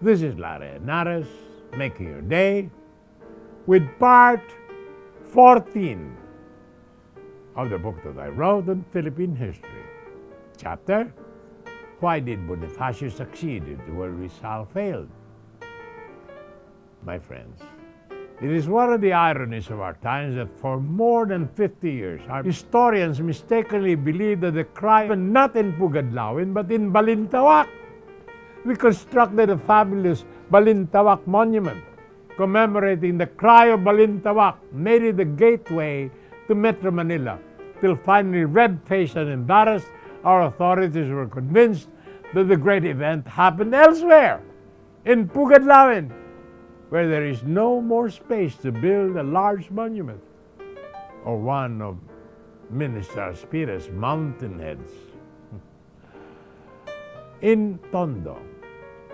This is Larry Henares, making your day with part 14 of the book that I wrote on Philippine history. Chapter, Why did Bonifacio succeed where Rizal failed? My friends, it is one of the ironies of our times that for more than 50 years, our historians mistakenly believed that the cry was not in Pugadlawin but in Balintawak. We constructed a fabulous Balintawak monument commemorating the cry of Balintawak, made it the gateway to Metro Manila, till finally, red-faced and embarrassed, our authorities were convinced that the great event happened elsewhere, in Pugadlawin, where there is no more space to build a large monument, or one of Minister Aspira's mountain heads. In Tondo,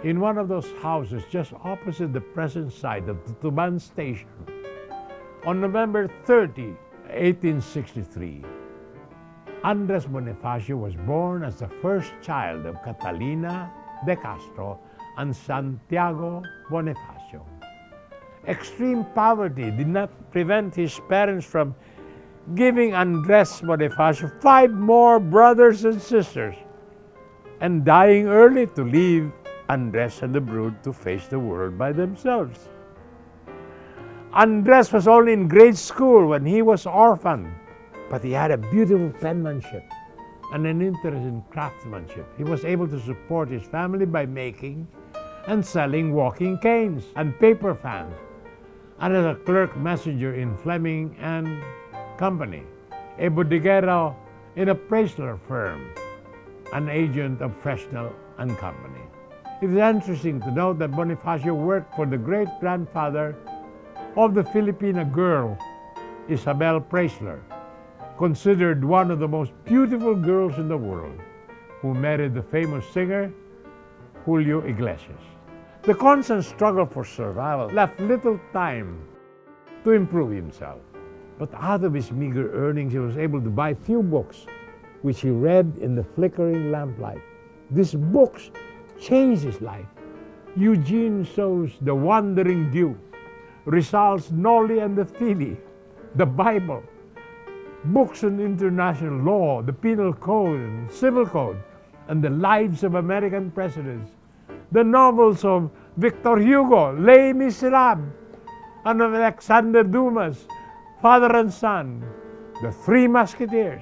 in one of those houses just opposite the present site of the Tuban Station, on November 30, 1863, Andres Bonifacio was born as the first child of Catalina de Castro and Santiago Bonifacio. Extreme poverty did not prevent his parents from giving Andres Bonifacio 5 more brothers and sisters, and dying early to leave Andres and the brood to face the world by themselves. Andres was only in grade school when he was orphaned, but he had a beautiful penmanship and an interest in craftsmanship. He was able to support his family by making and selling walking canes and paper fans, and as a clerk messenger in Fleming and Company, a bodeguero in a Preisler firm, an agent of Fresnel and Company. It is interesting to note that Bonifacio worked for the great-grandfather of the Filipina girl, Isabel Preisler, considered one of the most beautiful girls in the world, who married the famous singer Julio Iglesias. The constant struggle for survival left little time to improve himself. But out of his meager earnings, he was able to buy few books, which he read in the flickering lamplight. These books changed his life. Eugene So's The Wandering Dew, Rizal's Noli and the Fili, the Bible, books on international law, the Penal Code and Civil Code, and the lives of American presidents, the novels of Victor Hugo, Les Miserables, and of Alexander Dumas, Father and Son, The Three Musketeers,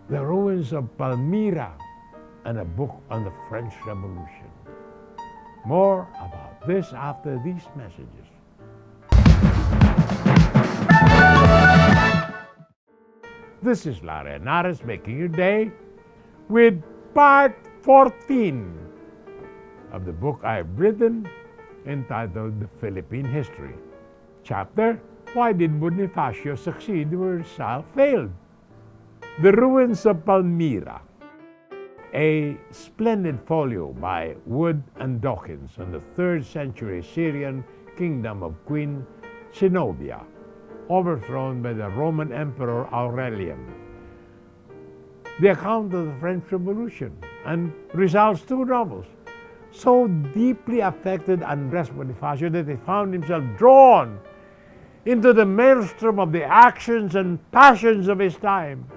the ruins of Palmyra, and a book on the French Revolution. More about this after these messages. This is Larry Henares making your day with part 14 of the book I've written entitled The Philippine History. Chapter, Why did Bonifacio succeed where Rizal failed? The Ruins of Palmyra, a splendid folio by Wood and Dawkins on the 3rd century Syrian kingdom of Queen Zenobia, overthrown by the Roman Emperor Aurelian. The account of the French Revolution and Rizal's 2 novels so deeply affected Andres Bonifacio that he found himself drawn into the maelstrom of the actions and passions of his time.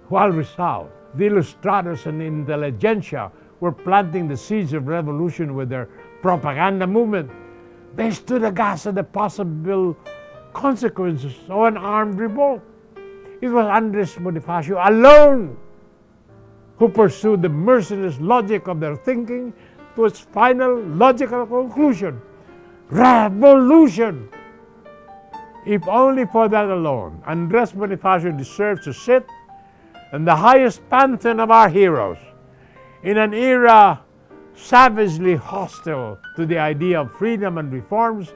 While Rizal, the Ilustrados and the intelligentsia were planting the seeds of revolution with their propaganda movement, they stood aghast at the possible consequences of an armed revolt. It was Andres Bonifacio alone who pursued the merciless logic of their thinking to its final logical conclusion: revolution! If only for that alone, Andres Bonifacio deserves to sit in the highest pantheon of our heroes, in an era savagely hostile to the idea of freedom and reforms,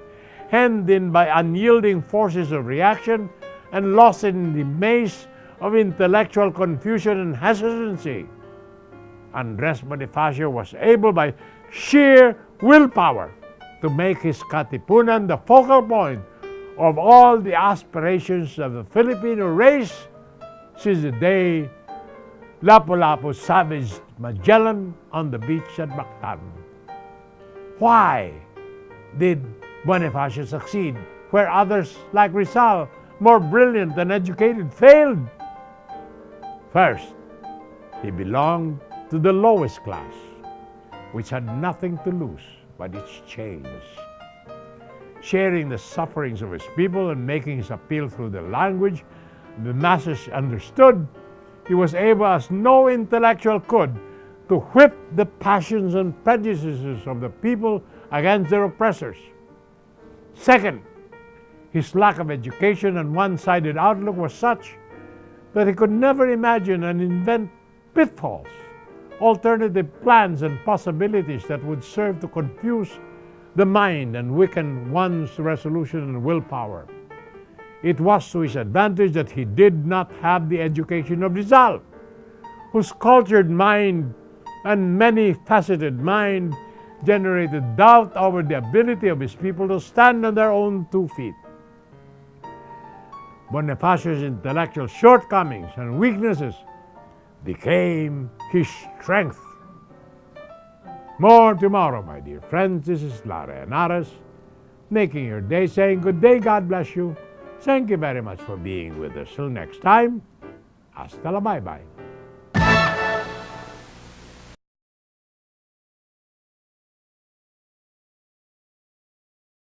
hemmed in by unyielding forces of reaction, and lost in the maze of intellectual confusion and hesitancy. Andres Bonifacio was able by sheer willpower to make his Katipunan the focal point of all the aspirations of the Filipino race since the day Lapu-Lapu savaged Magellan on the beach at Mactan. Why did Bonifacio succeed where others like Rizal, more brilliant and educated, failed? First, he belonged to the lowest class, which had nothing to lose but its chains. Sharing the sufferings of his people and making his appeal through the language the masses understood, he was able, as no intellectual could, to whip the passions and prejudices of the people against their oppressors. Second, his lack of education and one-sided outlook was such that he could never imagine and invent pitfalls, alternative plans and possibilities that would serve to confuse the mind and weaken one's resolution and willpower. It was to his advantage that he did not have the education of Rizal, whose cultured mind and many-faceted mind generated doubt over the ability of his people to stand on their own 2 feet. Bonifacio's intellectual shortcomings and weaknesses became his strength. More tomorrow, my dear friends. This is Lara Henares, making your day, saying good day, God bless you. Thank you very much for being with us. Till next time, hasta la bye-bye.